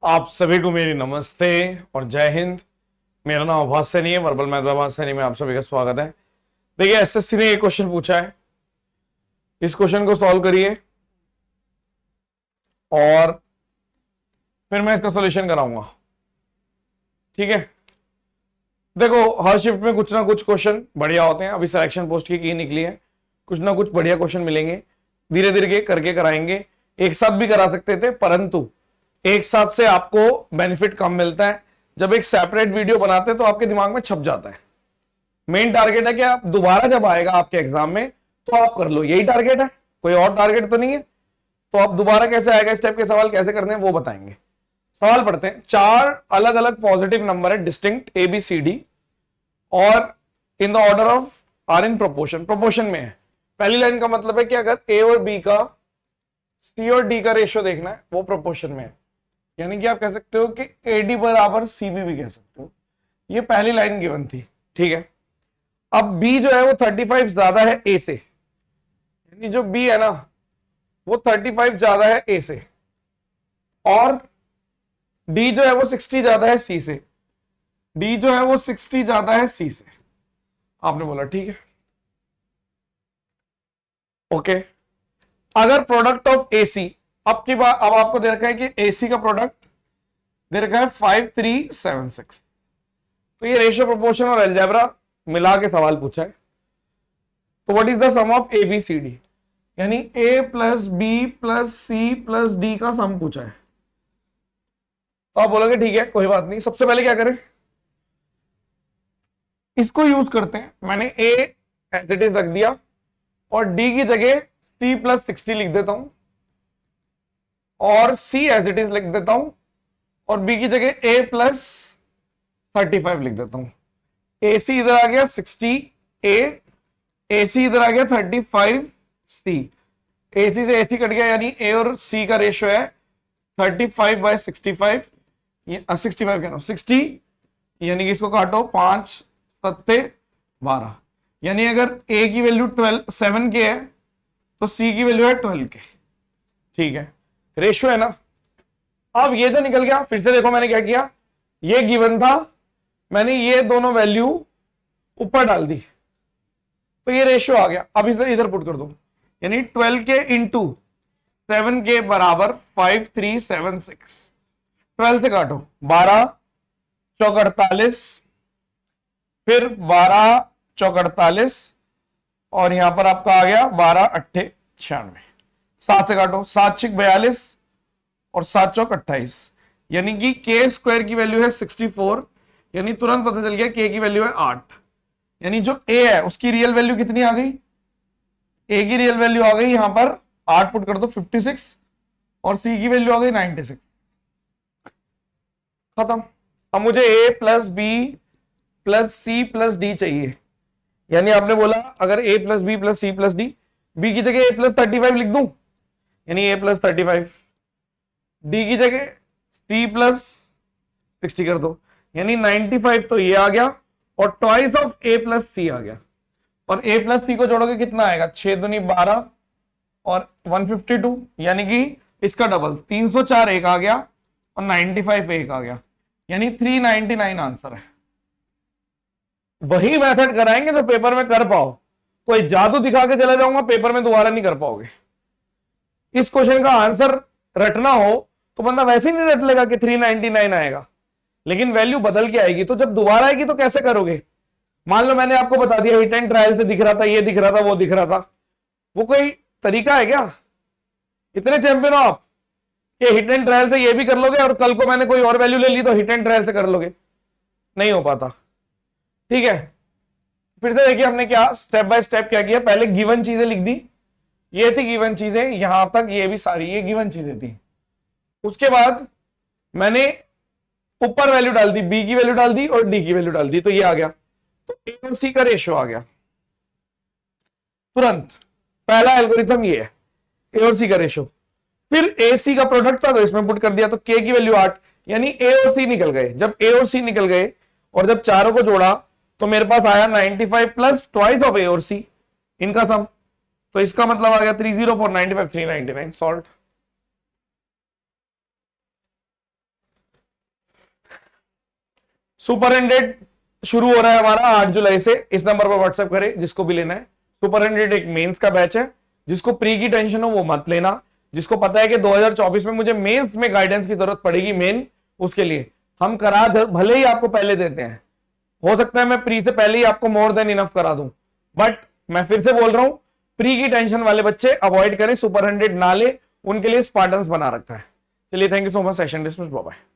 आप सभी को मेरी नमस्ते और जय हिंद। मेरा नाम आभास सैनी है, वर्बल मैथ आभास सैनी में आप सभी का स्वागत है। देखिए, एसएससी ने एक क्वेश्चन पूछा है, इस क्वेश्चन को सॉल्व करिए और फिर मैं इसका सॉल्यूशन कराऊंगा। ठीक है, देखो हर शिफ्ट में कुछ ना कुछ क्वेश्चन बढ़िया होते हैं। अभी सिलेक्शन पोस्ट की निकली है, कुछ ना कुछ बढ़िया क्वेश्चन मिलेंगे, धीरे धीरे करके कराएंगे। एक साथ भी करा सकते थे, परंतु एक साथ से आपको बेनिफिट कम मिलता है। जब एक सेपरेट वीडियो बनाते हैं तो आपके दिमाग में छप जाता है। मेन टारगेट है कि आप दोबारा जब आएगा आपके एग्जाम में तो आप कर लो, यही टारगेट है, कोई और टारगेट तो नहीं है। तो आप दोबारा कैसे आएगा, इस टाइप के सवाल कैसे करते हैं वो बताएंगे। सवाल पढ़ते हैं। चार अलग अलग पॉजिटिव नंबर है, distinct A B C D, और in the order of are in proportion, proportion में है। पहली लाइन का मतलब है कि अगर ए और बी का, सी और डी का रेशियो देखना है, वो प्रोपोर्शन में है। यानी कि आप कह सकते हो कि एडी बराबर सीबी भी कह सकते हो। ये पहली लाइन गिवन थी, ठीक है। अब बी जो है वो 35 ज्यादा है ए से, यानी जो बी है ना वो 35 ज्यादा है ए से, और डी जो है वो 60 ज्यादा है सी से। डी जो है वो 60 ज्यादा है सी से। आपने बोला ठीक है, ओके। अगर प्रोडक्ट ऑफ एसी, अब की बात, अब आपको दे रखा है कि एसी का प्रोडक्ट दे रखा है 5376। तो ये रेशियो, प्रोपोर्शन और अलजेब्रा मिला के सवाल पूछा है। तो what is the sum of A B C D, यानी A plus B plus C plus D का सम पूछा है। तो आप बोलोगे ठीक है कोई बात नहीं, सबसे पहले क्या करें, इसको यूज करते हैं। मैंने ए एज इट इज रख दिया और डी की जगह सी प्लस 60 लिख देता हूं, और सी एज इट इज लिख देता हूं, और बी की जगह ए प्लस 35 लिख देता हूं। ए सी इधर आ गया 60 ए सी इधर आ गया 35 सी। ए सी से ए सी कट गया, यानी ए और सी का रेशियो है 35/65, 65 कह रहा हूं 60, यानी कि इसको काटो 5 सत्ते 12, यानी अगर ए की वैल्यू 7 के है तो सी की वैल्यू है 12 के। ठीक है, रेशियो है ना। अब ये जो निकल गया, फिर से देखो मैंने क्या किया, ये गिवन था, मैंने ये दोनों वैल्यू ऊपर डाल दी तो ये रेशियो आ गया। अब इसे इधर पुट कर दो, यानी 12 के इंटू 7 के बराबर 5376। 12 से काटो, 12 चौक 48, फिर 12 चौक 48, और यहां पर आपका आ गया 12 अट्ठे 96। 7 से काटो, 7 छिक 42 और 7 चौक 28, यानी कि के स्क्वायर की वैल्यू है 64, यानी तुरंत पता चल गया के की वैल्यू है 8। यानी जो ए है उसकी रियल वैल्यू कितनी आ गई, ए की रियल वैल्यू आ गई यहां पर 8 पुट कर दो 56, और सी की वैल्यू आ गई 96। खत्म। अब मुझे A plus B plus C plus D चाहिए, यानी आपने बोला अगर A plus B plus C plus D, B की जगह ए प्लस 35 लिख दूं, यानी ए प्लस 35, डी की जगह सी प्लस 60 कर दो, यानी 95। तो ये आ गया, और ट्वाइस ऑफ ए प्लस सी आ गया, और ए प्लस सी को जोड़ोगे कितना आएगा, 6 दूनी 12 और 152, यानी कि इसका डबल 304 एक आ गया और 95 एक आ गया, यानी 399 आंसर है। वही मेथड कराएंगे जो पेपर में कर पाओ, कोई जादू दिखा के चले जाऊंगा पेपर में दोबारा नहीं कर पाओगे। इस क्वेश्चन का आंसर रटना हो तो बंदा वैसे ही नहीं रट लेगा कि 399 आएगा, लेकिन वैल्यू बदल के आएगी। तो जब दोबारा आएगी तो कैसे करोगे, मान लो मैंने आपको बता दिया हिट एंड ट्रायल से दिख रहा था, ये दिख रहा था, वो दिख रहा था, वो कोई तरीका है क्या? इतने चैंपियन हो आप कि हिट एंड ट्रायल से ये भी कर लोगे और कल को मैंने कोई और वैल्यू ले ली तो हिट एंड ट्रायल से कर लोगे, नहीं हो पाता। ठीक है, फिर से देखिए हमने क्या स्टेप बाय स्टेप क्या किया। पहले गिवन चीजें लिख दी, ये थी गिवन चीजें, यहां तक ये भी सारी ये गिवन चीजें थी। उसके बाद मैंने ऊपर वैल्यू डाल दी, बी की वैल्यू डाल दी और डी की वैल्यू डाल दी, तो ये आ गया। तो ए और सी का रेशियो आ गया तुरंत। पहला एल्गोरिथम ये है, ए और सी का रेशियो। फिर ए सी का प्रोडक्ट था तो इसमें पुट कर दिया, तो के की वैल्यू 8, यानी ए और सी निकल गए। जब ए और सी निकल गए और जब चारों को जोड़ा तो मेरे पास आया 95 प्लस ट्वाइस ऑफ ए और सी, इनका सम। तो इसका मतलब आ गया 304 95 399 सॉल्व। सुपर 100 शुरू हो रहा है हमारा 8 जुलाई से। इस नंबर पर व्हाट्सएप करें जिसको भी लेना है। सुपर 100 एक मेंस का बैच है। जिसको प्री की टेंशन हो वो मत लेना। जिसको पता है कि 2024 में मुझे मेंस में गाइडेंस की जरूरत पड़ेगी मेन, उसके लिए हम करा भले ही आपको पहले देते हैं, हो सकता है मैं प्री से पहले ही आपको मोर देन इनफ करा दूं, बट मैं फिर से बोल रहा हूं प्री की टेंशन वाले बच्चे अवॉइड करें, सुपर 100 ना ले, उनके लिए स्पार्टन्स बना रखा है। चलिए, thank you so much. Session dismiss, bye bye.